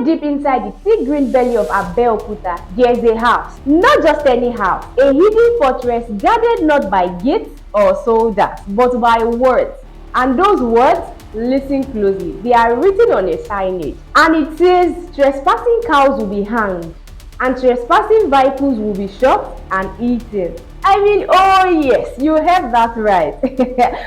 step deep inside the thick green belly of Abeokuta, there is a house. Not just any house, a hidden fortress guarded not by gates or soldiers, but by words. And those words, listen closely, they are written on a signage. And it says, trespassing cows will be hanged, and trespassing vehicles will be shot and eaten. I mean, oh yes, you heard that right.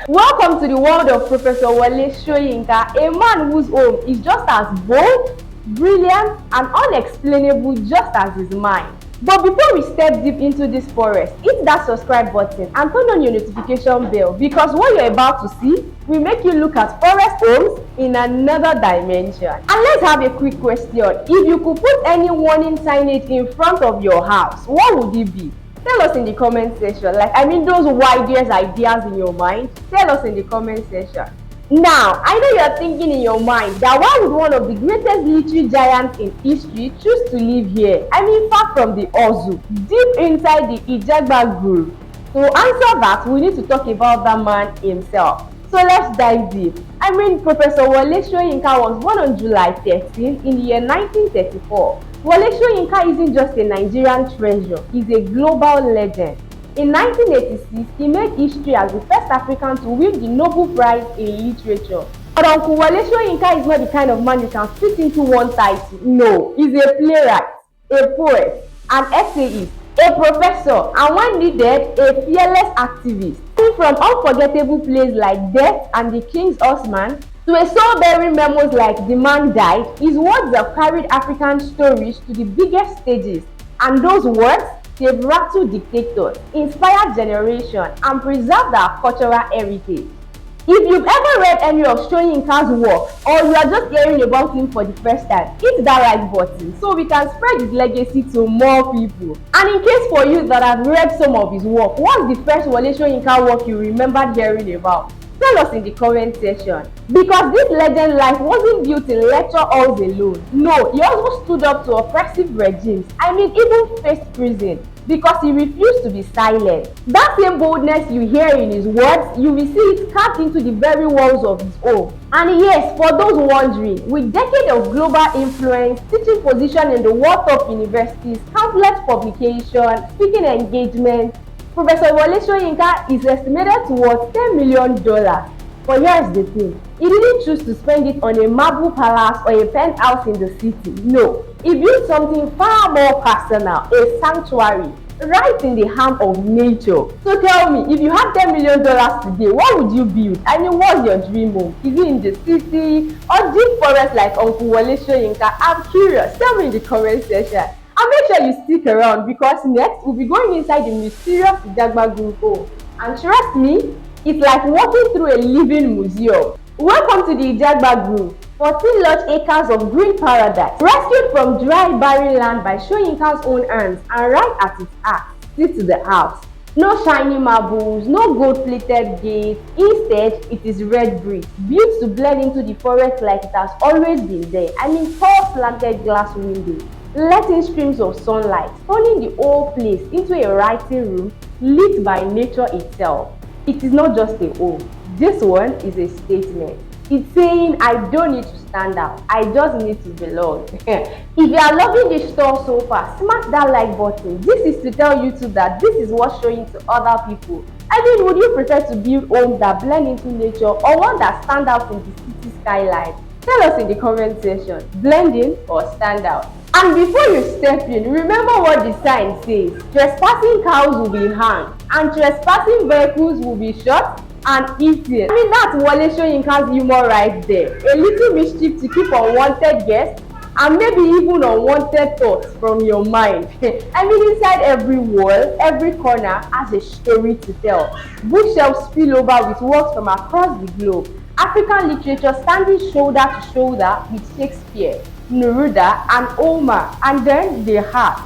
Welcome to the world of Professor Wole Soyinka, a man whose home is just as bold, brilliant, and unexplainable just as his mind. But before we step deep into this forest, hit that subscribe button and turn on your notification bell, because what you're about to see will make you look at forest homes in another dimension. And let's have a quick question. If you could put any warning signage in front of your house, what would it be? Tell us in the comment section. Those wildest ideas in your mind, tell us in the comment section. Now, I know you're thinking in your mind that why would one of the greatest literary giants in history choose to live here? Far from the Ozu, deep inside the Ijagba Grove. To answer that, we need to talk about that man himself. So let's dive deep. Professor Wole Soyinka was born on July 13 in the year 1934. Wole Soyinka isn't just a Nigerian treasure, he's a global legend. In 1986, he made history as the first African to win the Nobel Prize in Literature. But Uncle Wole Soyinka is not the kind of man you can fit into one title. No, he's a playwright, a poet, an essayist, a professor, and when needed, a fearless activist. From unforgettable plays like Death and the King's Horseman to a soul-bearing memos like The Man Died, his words have carried African stories to the biggest stages, and those words, they've rattled dictators, inspired generation, and preserved our cultural heritage. If you've ever read any of Soyinka's work, or you are just hearing about him for the first time, hit that like button so we can spread his legacy to more people. And in case for you that have read some of his work, what's the first Wole Soyinka work you remembered hearing about? Tell us in the comment section. Because this legend life wasn't built in lecture halls alone. No, he also stood up to oppressive regimes. Even faced prison, because he refused to be silent. That same boldness you hear in his words, you will see it carved into the very walls of his home. And yes, for those wondering, with decades of global influence, teaching position in the world top universities, countless publications, speaking engagements, Professor Wole Soyinka is estimated to worth $10 million. But here's the thing, he didn't choose to spend it on a marble palace or a penthouse in the city. No, he built something far more personal, a sanctuary, right in the heart of nature. So tell me, if you had $10 million today, what would you build? What's your dream home? Is it in the city or deep forest like Uncle Wole Soyinka? I'm curious, tell me in the comment section. And make sure you stick around, because next we'll be going inside the mysterious Ijagba Grove home. And trust me, it's like walking through a living museum. Welcome to the Ijagba Grove, 14 large acres of green paradise, rescued from dry barren land by Soyinka's own hands, and right at its heart sits the house. No shiny marbles, no gold-plated gates. Instead, it is red brick, built to blend into the forest like it has always been there. Tall slanted glass windows, letting streams of sunlight, turning the whole place into a writing room lit by nature itself. It is not just a home. This one is a statement. It's saying, I don't need to stand out, I just need to belong. If you are loving this store so far, smash that like button. This is to tell you too that this is what's showing to other people. Would you prefer to build homes that blend into nature, or one that stand out in the city skyline? Tell us in the comment section, blend in or stand out. And before you step in, remember what the sign says. Trespassing cows will be hanged, and trespassing vehicles will be shot and eaten. That's Wole Soyinka's humor right there. A little mischief to keep unwanted guests and maybe even unwanted thoughts from your mind. Inside every wall, every corner has a story to tell. Bookshelves spill over with works from across the globe. African literature standing shoulder to shoulder with Shakespeare, Neruda, and Omar, and then the heart.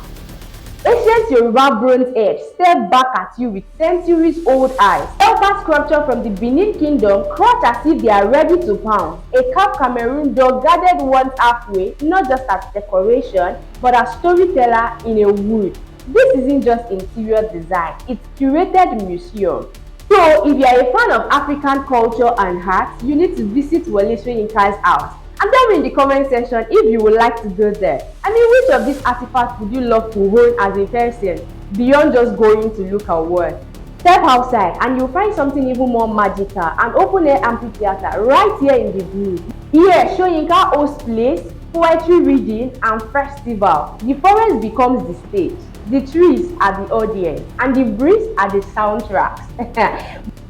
Ancient Yoruba bronze heads stare back at you with centuries-old eyes. Elfa sculpture from the Benin Kingdom crouch as if they are ready to pounce. A calf Cameroon dog guarded once halfway, not just as decoration, but as storyteller in a wood. This isn't just interior design, it's curated museum. So, if you are a fan of African culture and art, you need to visit Wole Soyinka's house. And tell me in the comment section if you would like to go there. I mean, which of these artifacts would you love to own as a person beyond just going to look at one? Step outside and you'll find something even more magical, an open air amphitheater right here in the village. Here, Soyinka hosts plays, poetry reading and festival. The forest becomes the stage, the trees are the audience, and the breeze are the soundtracks.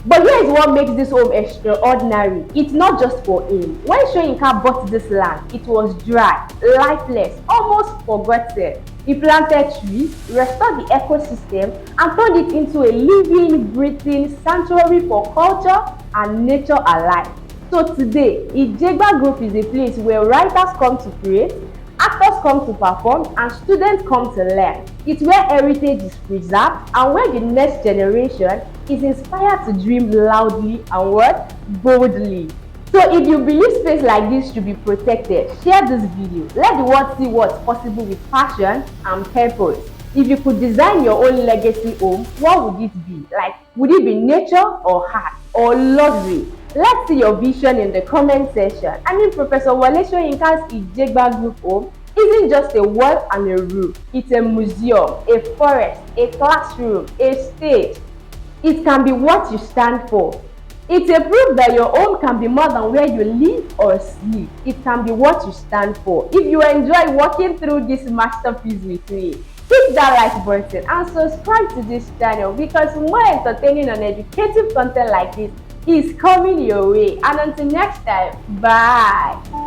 But here is what makes this home extraordinary. It's not just for him. When Soyinka bought this land, it was dry, lifeless, almost forgotten. He planted trees, restored the ecosystem, and turned it into a living, breathing sanctuary for culture and nature alike. So today, Ijegba Group is a place where writers come to create, actors come to perform, and students come to learn. It's where heritage is preserved and where the next generation is inspired to dream loudly and what? Boldly. So if you believe space like this should be protected, share this video. Let the world see what's possible with passion and purpose. If you could design your own legacy home, what would it be? Like, would it be nature or art or luxury? Let's see your vision in the comment section. I mean, Professor Wole Soyinka's Ijegba Group home isn't just a wall and a roof. It's a museum, a forest, a classroom, a stage. It can be what you stand for. It's a proof that your home can be more than where you live or sleep. It can be what you stand for. If you enjoy walking through this masterpiece with me, hit that like button and subscribe to this channel because more entertaining and educative content like this is coming your way. And until next time, bye.